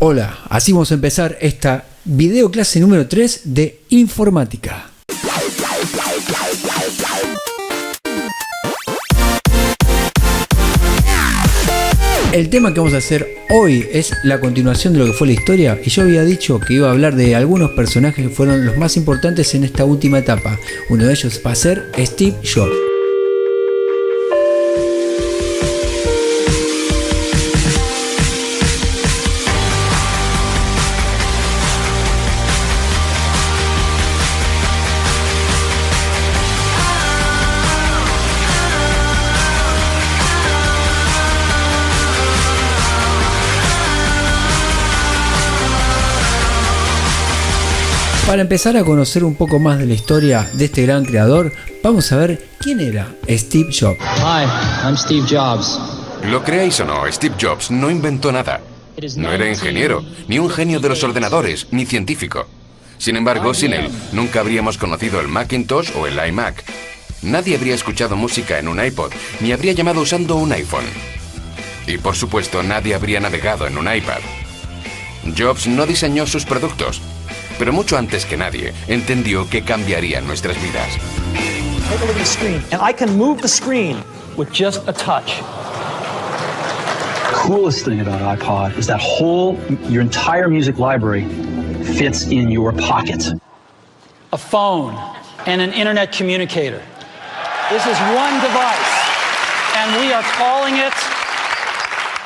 Hola, así vamos a empezar esta video clase número 3 de informática. El tema que vamos a hacer hoy es la continuación de lo que fue la historia, y yo había dicho que iba a hablar de algunos personajes que fueron los más importantes en esta última etapa. Uno de ellos va a ser Steve Jobs. Para empezar a conocer un poco más de la historia de este gran creador, vamos a ver quién era Steve Jobs. Hi, I'm Steve Jobs. Lo creáis o no, Steve Jobs no inventó nada. No era ingeniero, ni un genio de los ordenadores, ni científico. Sin embargo, sin él, nunca habríamos conocido el Macintosh o el iMac. Nadie habría escuchado música en un iPod, ni habría llamado usando un iPhone. Y por supuesto, nadie habría navegado en un iPad. Jobs no diseñó sus productos, pero mucho antes que nadie entendió que cambiarían nuestras vidas. Take a look at the screen, and I can move the screen with just a touch. The coolest thing about iPod is that your entire music library fits in your pocket. A phone and an internet communicator. This is one device, and we are calling it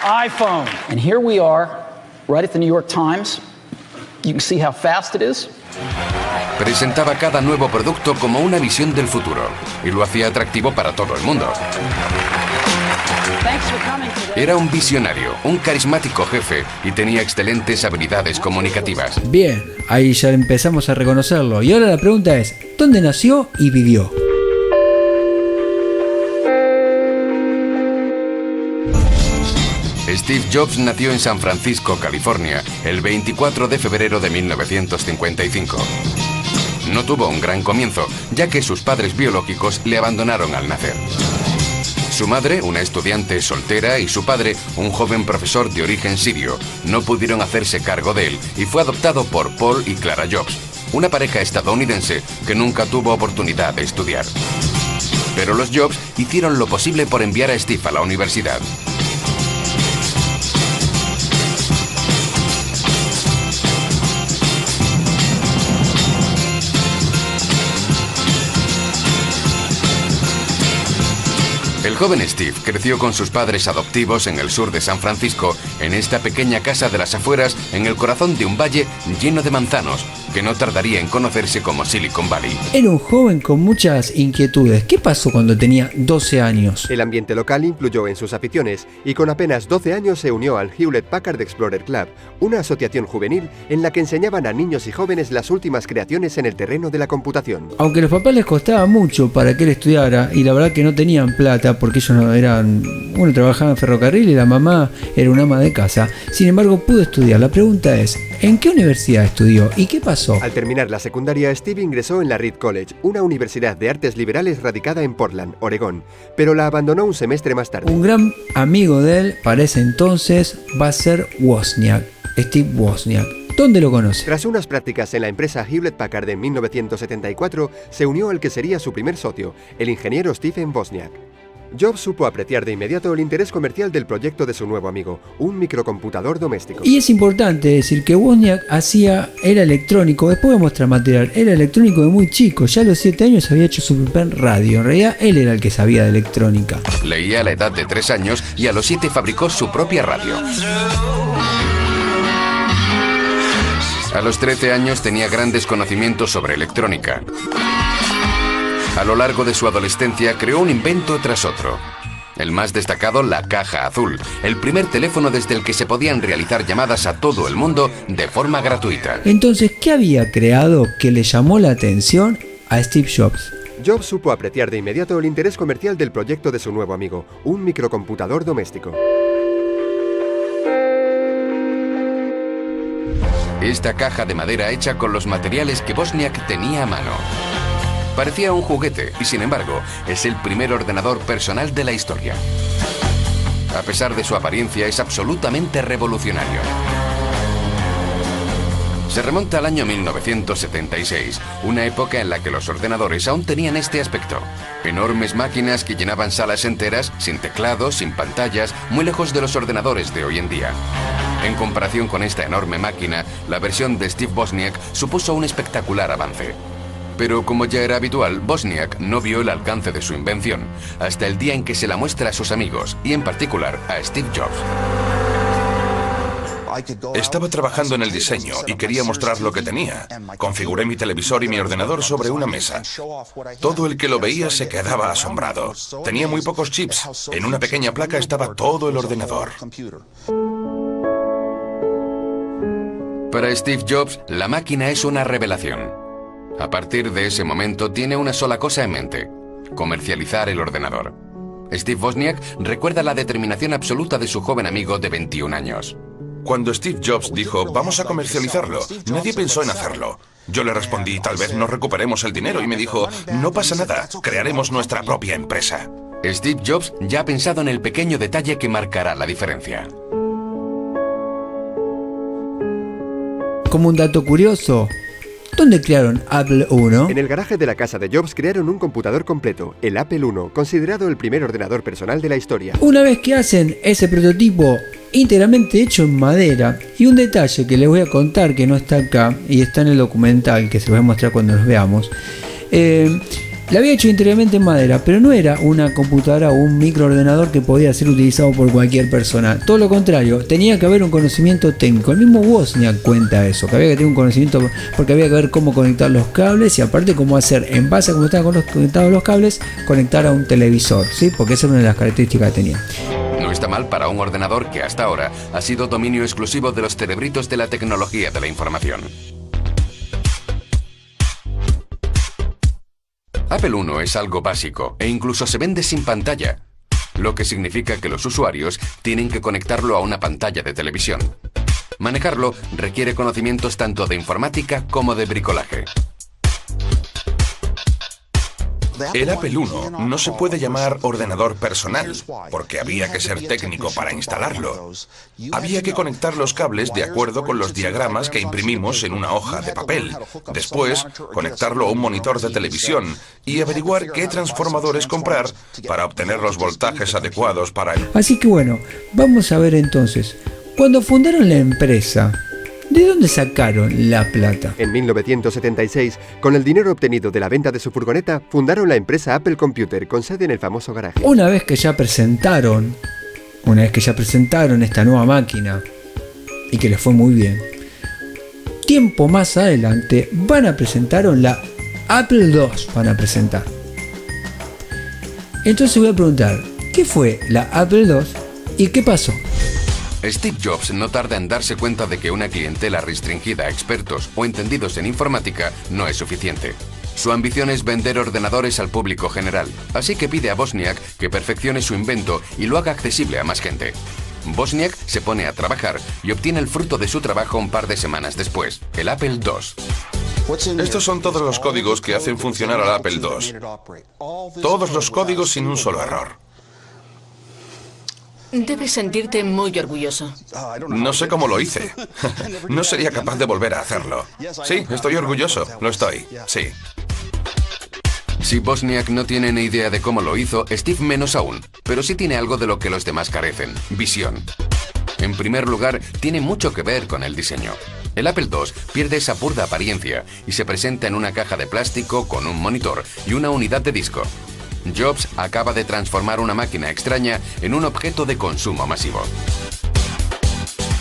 iPhone. And here we are, right at the New York Times. You can see how fast it is. Presentaba cada nuevo producto como una visión del futuro y lo hacía atractivo para todo el mundo. Era un visionario, un carismático jefe y tenía excelentes habilidades comunicativas. Bien, ahí ya empezamos a reconocerlo. Y ahora la pregunta es, ¿dónde nació y vivió? Steve Jobs nació en San Francisco, California, el 24 de febrero de 1955. No tuvo un gran comienzo, ya que sus padres biológicos le abandonaron al nacer. Su madre, una estudiante soltera, y su padre, un joven profesor de origen sirio, no pudieron hacerse cargo de él y fue adoptado por Paul y Clara Jobs, una pareja estadounidense que nunca tuvo oportunidad de estudiar. Pero los Jobs hicieron lo posible por enviar a Steve a la universidad. El joven Steve creció con sus padres adoptivos en el sur de San Francisco, en esta pequeña casa de las afueras, en el corazón de un valle lleno de manzanos, que no tardaría en conocerse como Silicon Valley. Era un joven con muchas inquietudes. ¿Qué pasó cuando tenía 12 años? El ambiente local influyó en sus aficiones y con apenas 12 años se unió al Hewlett Packard Explorer Club, una asociación juvenil en la que enseñaban a niños y jóvenes las últimas creaciones en el terreno de la computación. Aunque a los papás les costaba mucho para que él estudiara, y la verdad que no tenían plata porque ellos no eran... Uno trabajaba en ferrocarril y la mamá era una ama de casa. Sin embargo, pudo estudiar. La pregunta es, ¿en qué universidad estudió y qué pasó? Al terminar la secundaria, Steve ingresó en la Reed College, una universidad de artes liberales radicada en Portland, Oregón, pero la abandonó un semestre más tarde. Un gran amigo de él para ese entonces va a ser Wozniak, Steve Wozniak. ¿Dónde lo conoce? Tras unas prácticas en la empresa Hewlett Packard en 1974, se unió al que sería su primer socio, el ingeniero Stephen Wozniak. Jobs supo apreciar de inmediato el interés comercial del proyecto de su nuevo amigo, un microcomputador doméstico. Y es importante decir que Wozniak era electrónico, después voy a mostrar material, era electrónico de muy chico, ya a los 7 años había hecho su primer radio, en realidad él era el que sabía de electrónica. Leía a la edad de 3 años y a los 7 fabricó su propia radio. A los 13 años tenía grandes conocimientos sobre electrónica. A lo largo de su adolescencia creó un invento tras otro. El más destacado, la caja azul, el primer teléfono desde el que se podían realizar llamadas a todo el mundo de forma gratuita. Entonces, ¿qué había creado que le llamó la atención a Steve Jobs? Jobs supo apreciar de inmediato el interés comercial del proyecto de su nuevo amigo, un microcomputador doméstico. Esta caja de madera hecha con los materiales que Wozniak tenía a mano. Parecía un juguete y, sin embargo, es el primer ordenador personal de la historia. A pesar de su apariencia, es absolutamente revolucionario. Se remonta al año 1976, una época en la que los ordenadores aún tenían este aspecto. Enormes máquinas que llenaban salas enteras, sin teclados, sin pantallas, muy lejos de los ordenadores de hoy en día. En comparación con esta enorme máquina, la versión de Steve Wozniak supuso un espectacular avance. Pero como ya era habitual, Wozniak no vio el alcance de su invención, hasta el día en que se la muestra a sus amigos, y en particular a Steve Jobs. Estaba trabajando en el diseño y quería mostrar lo que tenía. Configuré mi televisor y mi ordenador sobre una mesa. Todo el que lo veía se quedaba asombrado. Tenía muy pocos chips. En una pequeña placa estaba todo el ordenador. Para Steve Jobs, la máquina es una revelación. A partir de ese momento tiene una sola cosa en mente: comercializar el ordenador. Steve Wozniak recuerda la determinación absoluta de su joven amigo de 21 años. Cuando Steve Jobs dijo, vamos a comercializarlo, nadie pensó en hacerlo. Yo le respondí, tal vez no recuperemos el dinero, y me dijo, no pasa nada, crearemos nuestra propia empresa. Steve Jobs ya ha pensado en el pequeño detalle que marcará la diferencia. Como un dato curioso, ¿dónde crearon Apple I? En el garaje de la casa de Jobs crearon un computador completo, el Apple I, considerado el primer ordenador personal de la historia. Una vez que hacen ese prototipo íntegramente hecho en madera, y un detalle que les voy a contar que no está acá y está en el documental, que se lo voy a mostrar cuando los veamos, la había hecho íntegramente en madera, pero no era una computadora o un microordenador que podía ser utilizado por cualquier persona. Todo lo contrario, tenía que haber un conocimiento técnico. El mismo Wozniak cuenta eso, que había que tener un conocimiento porque había que ver cómo conectar los cables y aparte cómo hacer, en base a cómo estaban conectados los cables, conectar a un televisor, ¿sí? Porque esa era una de las características que tenía. No está mal para un ordenador que hasta ahora ha sido dominio exclusivo de los cerebritos de la tecnología de la información. Apple I es algo básico e incluso se vende sin pantalla, lo que significa que los usuarios tienen que conectarlo a una pantalla de televisión. Manejarlo requiere conocimientos tanto de informática como de bricolaje. El Apple I no se puede llamar ordenador personal, porque había que ser técnico para instalarlo. Había que conectar los cables de acuerdo con los diagramas que imprimimos en una hoja de papel. Después, conectarlo a un monitor de televisión y averiguar qué transformadores comprar para obtener los voltajes adecuados para el... Así que bueno, vamos a ver entonces, cuando fundaron la empresa, ¿de dónde sacaron la plata? En 1976, con el dinero obtenido de la venta de su furgoneta, fundaron la empresa Apple Computer, con sede en el famoso garaje. Una vez que ya presentaron esta nueva máquina y que les fue muy bien, tiempo más adelante presentaron la Apple II. Entonces voy a preguntar, ¿qué fue la Apple II y qué pasó? Steve Jobs no tarda en darse cuenta de que una clientela restringida a expertos o entendidos en informática no es suficiente. Su ambición es vender ordenadores al público general, así que pide a Wozniak que perfeccione su invento y lo haga accesible a más gente. Wozniak se pone a trabajar y obtiene el fruto de su trabajo un par de semanas después, el Apple II. Estos son todos los códigos que hacen funcionar al Apple II. Todos los códigos sin un solo error. Debes sentirte muy orgulloso. No sé cómo lo hice. No sería capaz de volver a hacerlo. Sí, estoy orgulloso. Lo estoy. Sí. Si Wozniak no tiene ni idea de cómo lo hizo, Steve menos aún. Pero sí tiene algo de lo que los demás carecen: visión. En primer lugar, tiene mucho que ver con el diseño. El Apple II pierde esa burda apariencia y se presenta en una caja de plástico con un monitor y una unidad de disco. Jobs acaba de transformar una máquina extraña en un objeto de consumo masivo.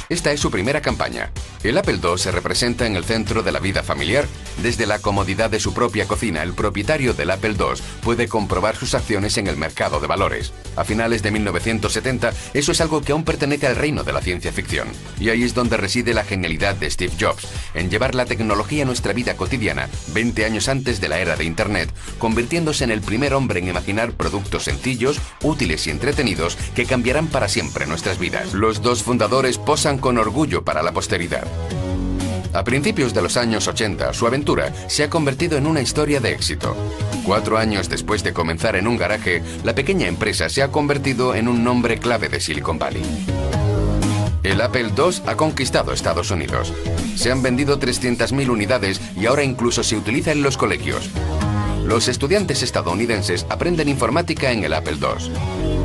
Esta es su primera campaña. El Apple II se representa en el centro de la vida familiar. Desde la comodidad de su propia cocina, el propietario del Apple II puede comprobar sus acciones en el mercado de valores. A finales de 1970, eso es algo que aún pertenece al reino de la ciencia ficción. Y ahí es donde reside la genialidad de Steve Jobs, en llevar la tecnología a nuestra vida cotidiana, 20 años antes de la era de Internet, convirtiéndose en el primer hombre en imaginar productos sencillos, útiles y entretenidos que cambiarán para siempre nuestras vidas. Los dos fundadores posan con orgullo para la posteridad. A principios de los años 80, su aventura se ha convertido en una historia de éxito. 4 años después de comenzar en un garaje, la pequeña empresa se ha convertido en un nombre clave de Silicon Valley. El El Apple II ha conquistado Estados Unidos. Se han vendido 300.000 unidades y ahora incluso se utiliza en los colegios. Los estudiantes estadounidenses aprenden informática en el Apple II.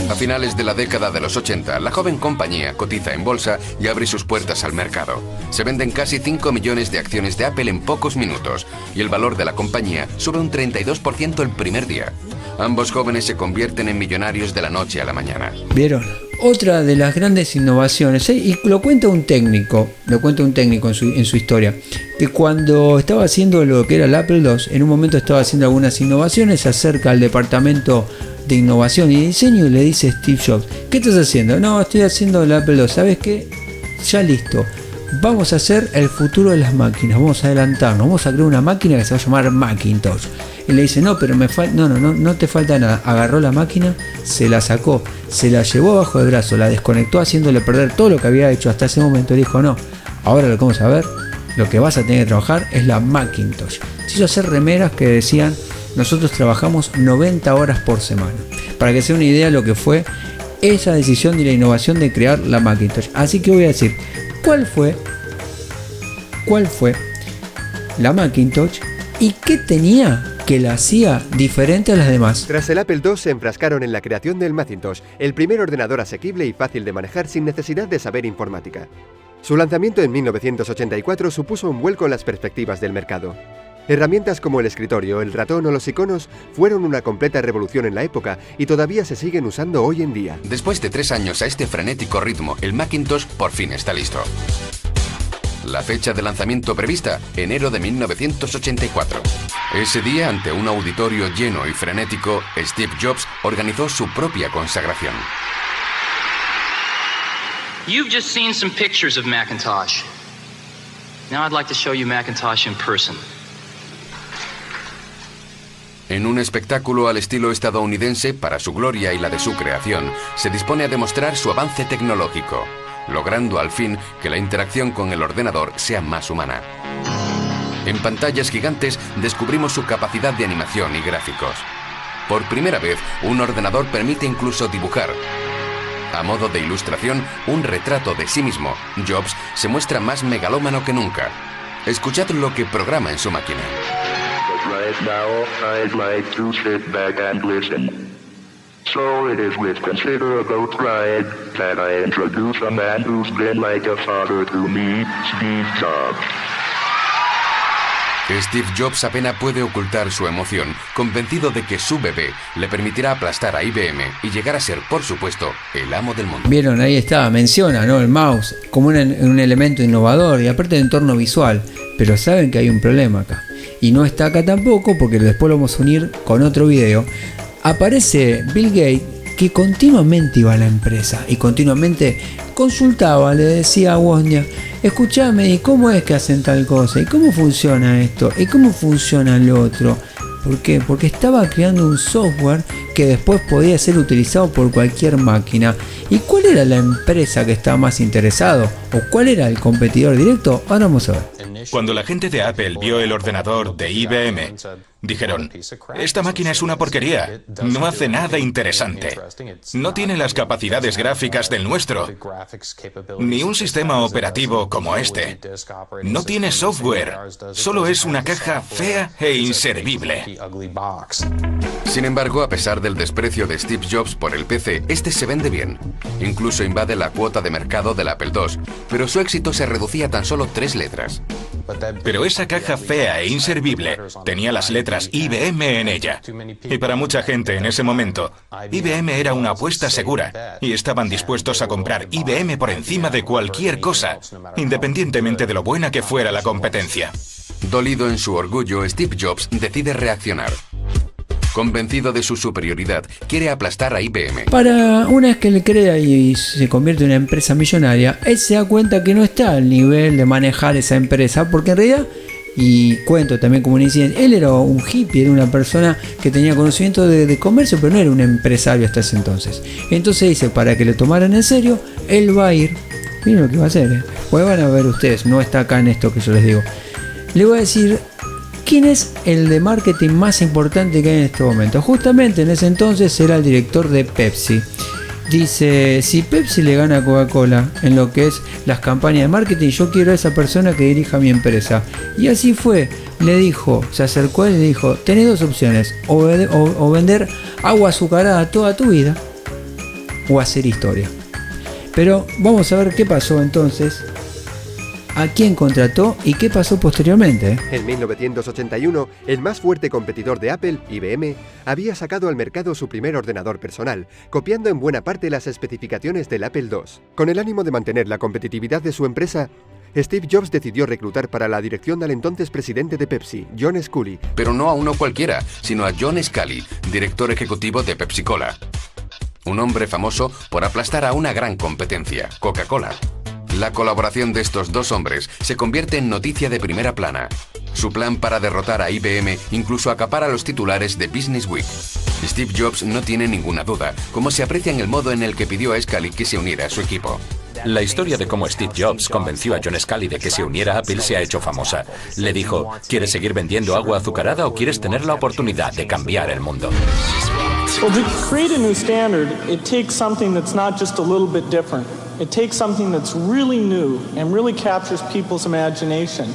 A finales de la década de los 80, la joven compañía cotiza en bolsa y abre sus puertas al mercado. Se venden casi 5 millones de acciones de Apple en pocos minutos y el valor de la compañía sube un 32% el primer día. Ambos jóvenes se convierten en millonarios de la noche a la mañana. ¿Vieron? Otra de las grandes innovaciones, y lo cuenta un técnico en su historia, que cuando estaba haciendo lo que era el Apple II, en un momento estaba haciendo algunas innovaciones, se acerca al departamento de innovación y diseño y le dice Steve Jobs: ¿qué estás haciendo? No, estoy haciendo el Apple II. ¿Sabes qué? Ya listo. Vamos a hacer el futuro de las máquinas, vamos a adelantarnos, vamos a crear una máquina que se va a llamar Macintosh. Y le dice: no, pero no te falta nada. Agarró la máquina, se la sacó, se la llevó bajo el brazo, la desconectó haciéndole perder todo lo que había hecho hasta ese momento. Le dijo: no, ahora lo que vamos a ver, lo que vas a tener que trabajar es la Macintosh. Se hizo hacer remeras que decían: nosotros trabajamos 90 horas por semana. Para que se den una idea de lo que fue esa decisión y la innovación de crear la Macintosh. Así que voy a decir, ¿cuál fue la Macintosh y qué tenía que la hacía diferente a las demás? Tras el Apple II se enfrascaron en la creación del Macintosh, el primer ordenador asequible y fácil de manejar sin necesidad de saber informática. Su lanzamiento en 1984 supuso un vuelco en las perspectivas del mercado. Herramientas como el escritorio, el ratón o los iconos fueron una completa revolución en la época y todavía se siguen usando hoy en día. Después de 3 años a este frenético ritmo, el Macintosh por fin está listo. La fecha de lanzamiento prevista, enero de 1984. Ese día, ante un auditorio lleno y frenético, Steve Jobs organizó su propia consagración. You've just seen some pictures of Macintosh. Now I'd like to show you Macintosh in person. En un espectáculo al estilo estadounidense, para su gloria y la de su creación, se dispone a demostrar su avance tecnológico, logrando al fin que la interacción con el ordenador sea más humana. En pantallas gigantes descubrimos su capacidad de animación y gráficos. Por primera vez, un ordenador permite incluso dibujar. A modo de ilustración, un retrato de sí mismo, Jobs se muestra más megalómano que nunca. Escuchad lo que programa en su máquina. Right now, I'd like to sit back and listen. So it is with considerable pride that I introduce a man who's been like a father to me, Steve Jobs. Steve Jobs apenas puede ocultar su emoción, convencido de que su bebé le permitirá aplastar a IBM y llegar a ser, por supuesto, el amo del mundo. Vieron, ahí está, menciona, ¿no?, el mouse como un elemento innovador y aparte de entorno visual, pero saben que hay un problema acá. Y no está acá tampoco, porque después lo vamos a unir con otro video. Aparece Bill Gates, que continuamente iba a la empresa y continuamente consultaba, le decía a Wozniak: escuchame, ¿y cómo es que hacen tal cosa? ¿Y cómo funciona esto? ¿Y cómo funciona lo otro? ¿Por qué? Porque estaba creando un software que después podía ser utilizado por cualquier máquina. ¿Y cuál era la empresa que estaba más interesado? ¿O cuál era el competidor directo? Ahora vamos a ver. Cuando la gente de Apple vio el ordenador de IBM, dijeron: esta máquina es una porquería, no hace nada interesante, no tiene las capacidades gráficas del nuestro, ni un sistema operativo como este, no tiene software, solo es una caja fea e inservible. Sin embargo, a pesar del desprecio de Steve Jobs por el PC, este se vende bien. Incluso invade la cuota de mercado del Apple II, pero su éxito se reducía a tan solo 3 letras. Pero esa caja fea e inservible tenía las letras IBM en ella. Y para mucha gente en ese momento, IBM era una apuesta segura y estaban dispuestos a comprar IBM por encima de cualquier cosa, independientemente de lo buena que fuera la competencia. Dolido en su orgullo, Steve Jobs decide reaccionar. Convencido de su superioridad, quiere aplastar a IBM. Para una vez que le crea y se convierte en una empresa millonaria, él se da cuenta que no está al nivel de manejar esa empresa, porque en realidad, y cuento también como un incidente, él era un hippie, era una persona que tenía conocimiento de comercio, pero no era un empresario hasta ese entonces. Entonces dice, para que le tomaran en serio, él va a ir, miren lo que va a hacer, pues van a ver ustedes, no está acá en esto que yo les digo, le voy a decir: ¿quién es el de marketing más importante que hay en este momento? Justamente en ese entonces era el director de Pepsi. dice, si Pepsi le gana a Coca-Cola en lo que es las campañas de marketing, yo quiero a esa persona que dirija mi empresa. Y así fue, le dijo, se acercó a él y le dijo, tenés dos opciones, o vender agua azucarada toda tu vida, o hacer historia. Pero vamos a ver qué pasó entonces, a quién contrató y qué pasó posteriormente. En 1981, el más fuerte competidor de Apple, IBM, había sacado al mercado su primer ordenador personal, copiando en buena parte las especificaciones del Apple II. Con el ánimo de mantener la competitividad de su empresa, Steve Jobs decidió reclutar para la dirección al entonces presidente de Pepsi, John Sculley. Pero no a uno cualquiera, sino a John Sculley, director ejecutivo de Pepsi Cola. Un hombre famoso por aplastar a una gran competencia, Coca-Cola. La colaboración de estos dos hombres se convierte en noticia de primera plana. Su plan para derrotar a IBM incluso acapara los titulares de Business Week. Steve Jobs no tiene ninguna duda, como se aprecia en el modo en el que pidió a Sculley que se uniera a su equipo. La historia de cómo Steve Jobs convenció a John Sculley de que se uniera a Apple se ha hecho famosa. Le dijo, ¿quieres seguir vendiendo agua azucarada o quieres tener la oportunidad de cambiar el mundo? Well, to create a new standard, it takes something that's not just a little bit different. It takes something that's really new and really captures people's imagination.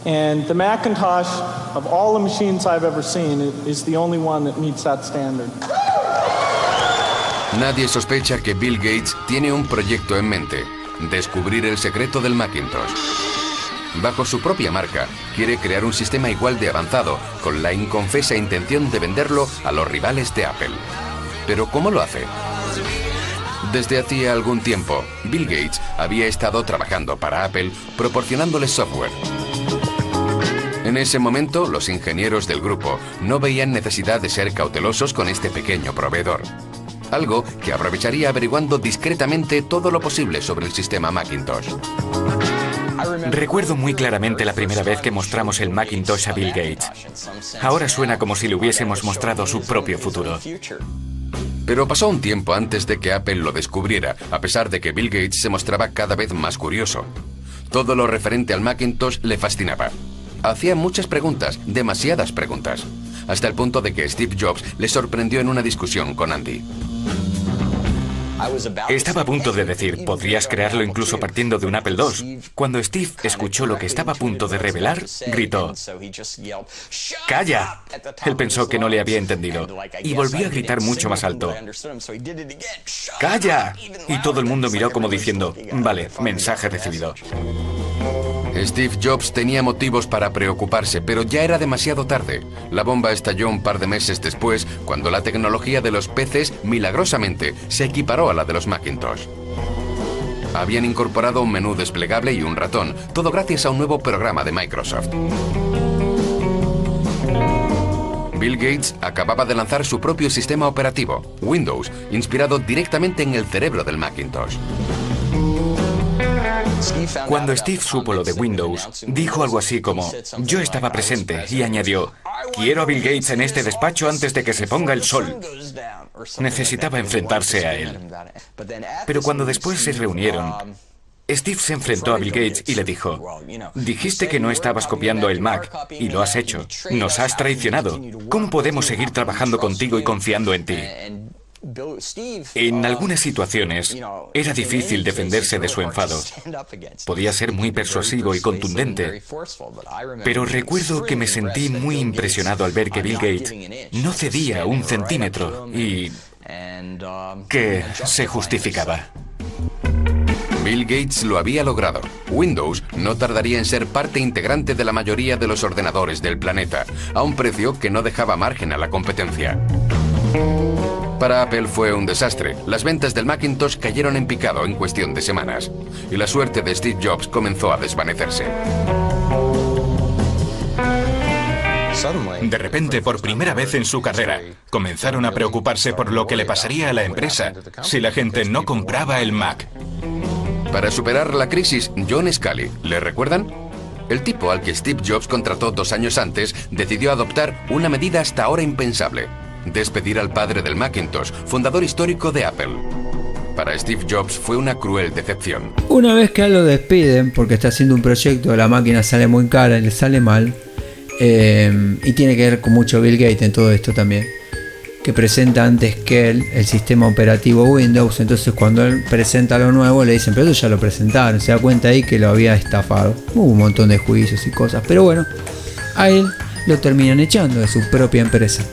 And the Macintosh, of all the machines I've ever seen, is the only one that meets that standard. Nadie sospecha que Bill Gates tiene un proyecto en mente: descubrir el secreto del Macintosh. Bajo su propia marca, quiere crear un sistema igual de avanzado, con la inconfesa intención de venderlo a los rivales de Apple. ¿Pero cómo lo hace? Desde hacía algún tiempo, Bill Gates había estado trabajando para Apple, proporcionándoles software. En ese momento, los ingenieros del grupo no veían necesidad de ser cautelosos con este pequeño proveedor. Algo que aprovecharía averiguando discretamente todo lo posible sobre el sistema Macintosh. Recuerdo muy claramente la primera vez que mostramos el Macintosh a Bill Gates. Ahora suena como si le hubiésemos mostrado su propio futuro. Pero pasó un tiempo antes de que Apple lo descubriera, a pesar de que Bill Gates se mostraba cada vez más curioso. Todo lo referente al Macintosh le fascinaba. Hacía muchas preguntas, demasiadas preguntas, hasta el punto de que Steve Jobs le sorprendió en una discusión con Andy. Estaba a punto de decir, ¿podrías crearlo incluso partiendo de un Apple II? Cuando Steve escuchó lo que estaba a punto de revelar, gritó, ¡calla! Él pensó que no le había entendido y volvió a gritar mucho más alto, ¡calla! Y todo el mundo miró como diciendo, vale, mensaje recibido. Steve Jobs tenía motivos para preocuparse, pero ya era demasiado tarde. La bomba estalló un par de meses después, cuando la tecnología de los PCs, milagrosamente, se equiparó a la de los Macintosh. Habían incorporado un menú desplegable y un ratón, todo gracias a un nuevo programa de Microsoft. Bill Gates acababa de lanzar su propio sistema operativo, Windows, inspirado directamente en el cerebro del Macintosh. Cuando Steve supo lo de Windows, dijo algo así como, yo estaba presente, y añadió, quiero a Bill Gates en este despacho antes de que se ponga el sol. Necesitaba enfrentarse a él. Pero cuando después se reunieron, Steve se enfrentó a Bill Gates y le dijo, dijiste que no estabas copiando el Mac, y lo has hecho. Nos has traicionado. ¿Cómo podemos seguir trabajando contigo y confiando en ti? En algunas situaciones, era difícil defenderse de su enfado. Podía ser muy persuasivo y contundente. Pero recuerdo que me sentí muy impresionado al ver que Bill Gates no cedía un centímetro y que se justificaba. Bill Gates lo había logrado. Windows no tardaría en ser parte integrante de la mayoría de los ordenadores del planeta, a un precio que no dejaba margen a la competencia. Para Apple fue un desastre. Las ventas del Macintosh cayeron en picado en cuestión de semanas, y la suerte de Steve Jobs comenzó a desvanecerse. De repente, por primera vez en su carrera, comenzaron a preocuparse por lo que le pasaría a la empresa si la gente no compraba el Mac. Para superar la crisis, John Sculley, ¿le recuerdan? El tipo al que Steve Jobs contrató 2 años antes decidió adoptar una medida hasta ahora impensable: despedir al padre del Macintosh, fundador histórico de Apple. Para Steve Jobs fue una cruel decepción. Una vez que lo despiden porque está haciendo un proyecto, la máquina sale muy cara y le sale mal, y tiene que ver con mucho Bill Gates en todo esto también. que presenta antes que él el sistema operativo Windows. Entonces cuando él presenta lo nuevo le dicen, pero eso ya lo presentaron. Se da cuenta ahí que lo había estafado. Hubo un montón de juicios y cosas, pero bueno, a él lo terminan echando de su propia empresa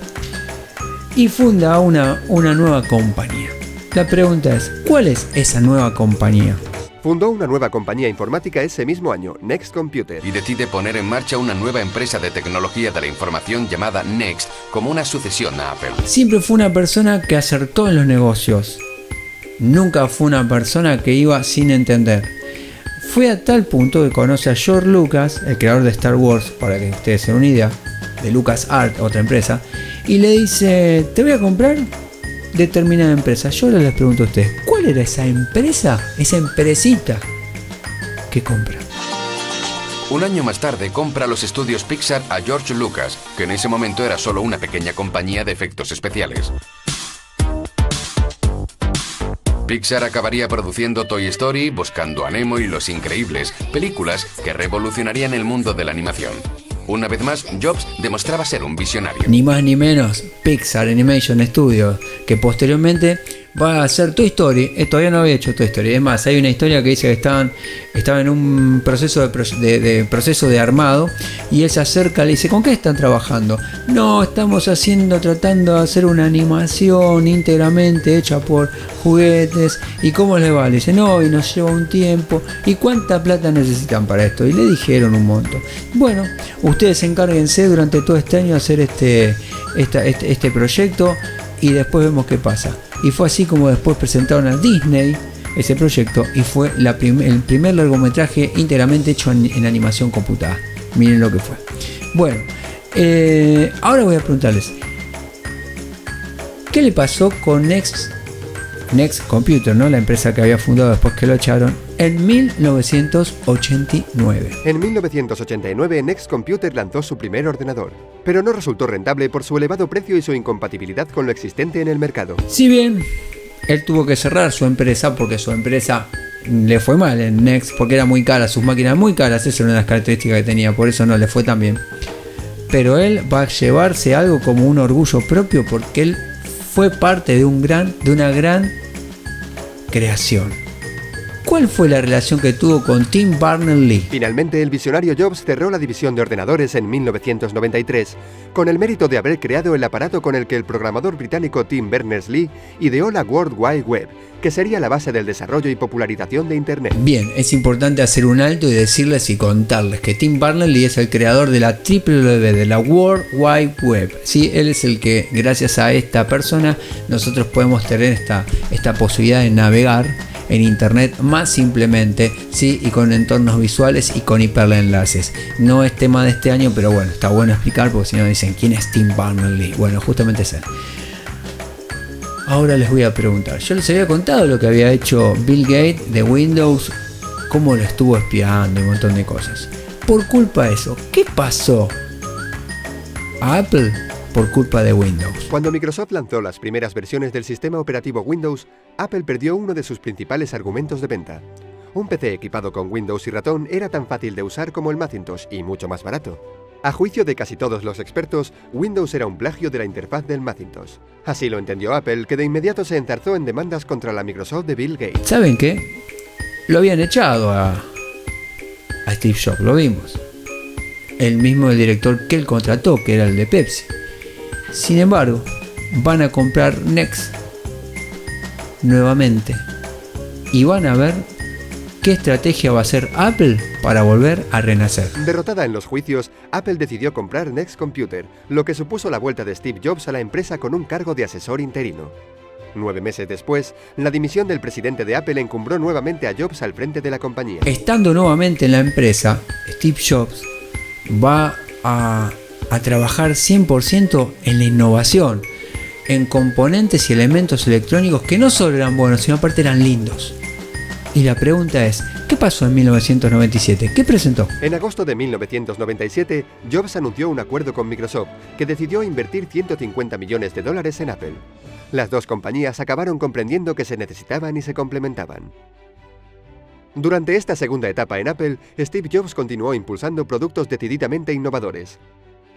y funda una nueva compañía. La pregunta es, ¿cuál es esa nueva compañía? Fundó una nueva compañía informática ese mismo año, Next Computer. Y decide poner en marcha una nueva empresa de tecnología de la información llamada Next, como una sucesión a Apple. Siempre fue una persona que acertó en los negocios. Nunca fue una persona que iba sin entender. Fue a tal punto que conoce a George Lucas, el creador de Star Wars, para que ustedes se den una idea, de LucasArts, otra empresa, y le dice, te voy a comprar determinada empresa. Yo ahora les pregunto a ustedes, ¿cuál era esa empresa, esa empresita que compra? Un año más tarde compra los estudios Pixar a George Lucas, que en ese momento era solo una pequeña compañía de efectos especiales. Pixar acabaría produciendo Toy Story, Buscando a Nemo y Los Increíbles, películas que revolucionarían el mundo de la animación. Una vez más, Jobs demostraba ser un visionario. Ni más ni menos, Pixar Animation Studios, que posteriormente va a hacer Toy Story. Todavía no había hecho Toy Story. Es más, hay una historia que dice que estaban en un proceso proceso de armado, y él se acerca y le dice, ¿con qué están trabajando? No, estamos tratando de hacer una animación íntegramente hecha por juguetes. ¿Y cómo les va? Le dice, no, y nos lleva un tiempo. ¿Y cuánta plata necesitan para esto? Y le dijeron un monto. Bueno, ustedes encárguense durante todo este año de hacer este proyecto y después vemos qué pasa. Y fue así como después presentaron a Disney ese proyecto, y fue el primer largometraje íntegramente hecho en animación computada. Miren lo que fue. Bueno, ahora voy a preguntarles, ¿qué le pasó con Next Computer, ¿no? La empresa que había fundado después que lo echaron en 1989. En 1989 Next Computer lanzó su primer ordenador, pero no resultó rentable por su elevado precio y su incompatibilidad con lo existente en el mercado. Si bien él tuvo que cerrar su empresa porque su empresa le fue mal en Next, porque era muy cara, sus máquinas muy caras, esa era una de las características que tenía, por eso no le fue tan bien. Pero él va a llevarse algo como un orgullo propio, porque él fue parte de una gran creación. ¿Cuál fue la relación que tuvo con Tim Berners-Lee? Finalmente, el visionario Jobs cerró la división de ordenadores en 1993, con el mérito de haber creado el aparato con el que el programador británico Tim Berners-Lee ideó la World Wide Web, que sería la base del desarrollo y popularización de Internet. Bien, es importante hacer un alto y decirles y contarles que Tim Berners-Lee es el creador de la WWW, de la World Wide Web. ¿Sí? Él es el que, gracias a esta persona, nosotros podemos tener esta posibilidad de navegar en Internet más simplemente, ¿sí? Y con entornos visuales y con hiperenlaces. No es tema de este año, pero bueno, está bueno explicar, porque si no dicen, ¿quién es Tim Berners-Lee? Bueno, justamente es él. Ahora les voy a preguntar, yo les había contado lo que había hecho Bill Gates de Windows, cómo lo estuvo espiando y un montón de cosas. Por culpa de eso, ¿qué pasó a Apple por culpa de Windows? Cuando Microsoft lanzó las primeras versiones del sistema operativo Windows, Apple perdió uno de sus principales argumentos de venta. Un PC equipado con Windows y ratón era tan fácil de usar como el Macintosh y mucho más barato. A juicio de casi todos los expertos, Windows era un plagio de la interfaz del Macintosh. Así lo entendió Apple, que de inmediato se enzarzó en demandas contra la Microsoft de Bill Gates. ¿Saben qué? Lo habían echado a Steve Jobs, lo vimos. El director que él contrató, que era el de Pepsi. Sin embargo, van a comprar Next nuevamente y van a ver qué estrategia va a hacer Apple para volver a renacer. Derrotada en los juicios, Apple decidió comprar Next Computer, lo que supuso la vuelta de Steve Jobs a la empresa con un cargo de asesor interino. 9 meses después, la dimisión del presidente de Apple encumbró nuevamente a Jobs al frente de la compañía. Estando nuevamente en la empresa, Steve Jobs va a trabajar 100% en la innovación, en componentes y elementos electrónicos que no solo eran buenos, sino aparte eran lindos. Y la pregunta es, ¿qué pasó en 1997? ¿Qué presentó? En agosto de 1997, Jobs anunció un acuerdo con Microsoft, que decidió invertir $150 millones en Apple. Las dos compañías acabaron comprendiendo que se necesitaban y se complementaban. Durante esta segunda etapa en Apple, Steve Jobs continuó impulsando productos decididamente innovadores.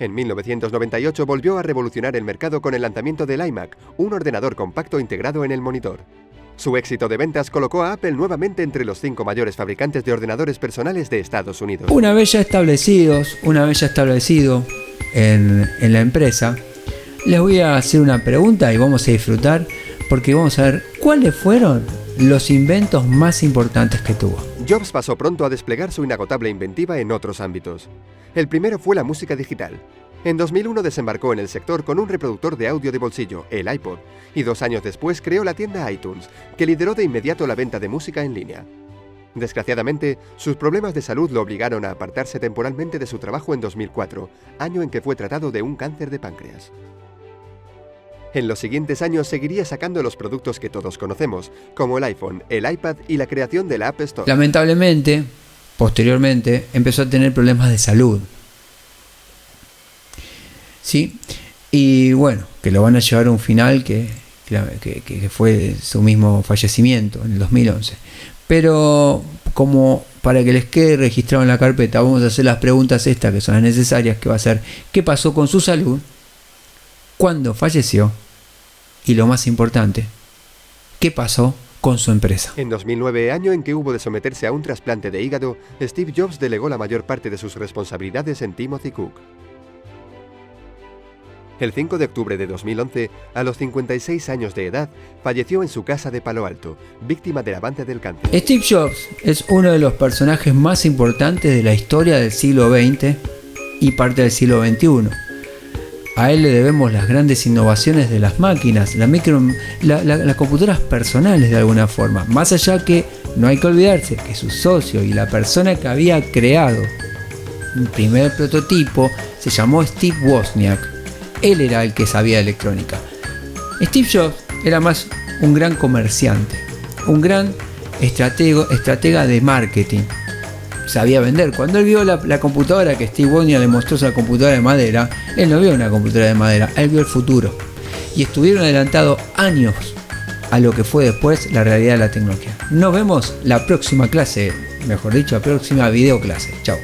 En 1998 volvió a revolucionar el mercado con el lanzamiento del iMac, un ordenador compacto integrado en el monitor. Su éxito de ventas colocó a Apple nuevamente entre los 5 mayores fabricantes de ordenadores personales de Estados Unidos. Una vez ya establecido en la empresa, les voy a hacer una pregunta y vamos a disfrutar porque vamos a ver cuáles fueron los inventos más importantes que tuvo. Jobs pasó pronto a desplegar su inagotable inventiva en otros ámbitos. El primero fue la música digital. En 2001 desembarcó en el sector con un reproductor de audio de bolsillo, el iPod, y 2 años después creó la tienda iTunes, que lideró de inmediato la venta de música en línea. Desgraciadamente, sus problemas de salud lo obligaron a apartarse temporalmente de su trabajo en 2004, año en que fue tratado de un cáncer de páncreas. En los siguientes años seguiría sacando los productos que todos conocemos, como el iPhone, el iPad y la creación de la App Store. Lamentablemente, posteriormente, empezó a tener problemas de salud. Sí, y bueno, que lo van a llevar a un final que fue su mismo fallecimiento en el 2011. Pero como para que les quede registrado en la carpeta, vamos a hacer las preguntas estas que son las necesarias, que va a ser ¿qué pasó con su salud? ¿Cuándo falleció? Y lo más importante, ¿qué pasó con su empresa? En 2009, año en que hubo de someterse a un trasplante de hígado, Steve Jobs delegó la mayor parte de sus responsabilidades en Timothy Cook. El 5 de octubre de 2011, a los 56 años de edad, falleció en su casa de Palo Alto, víctima del avance del cáncer. Steve Jobs es uno de los personajes más importantes de la historia del siglo XX y parte del siglo XXI. A él le debemos las grandes innovaciones de las máquinas, las computadoras personales de alguna forma. Más allá que no hay que olvidarse que su socio y la persona que había creado el primer prototipo se llamó Steve Wozniak. Él era el que sabía de electrónica. Steve Jobs era más un gran comerciante, un gran estratega de marketing. Sabía vender. Cuando él vio la computadora que Steve Wozniak le mostró, esa computadora de madera, él no vio una computadora de madera, él vio el futuro. Y estuvieron adelantados años a lo que fue después la realidad de la tecnología. Nos vemos la próxima clase, mejor dicho, la próxima videoclase. Chao.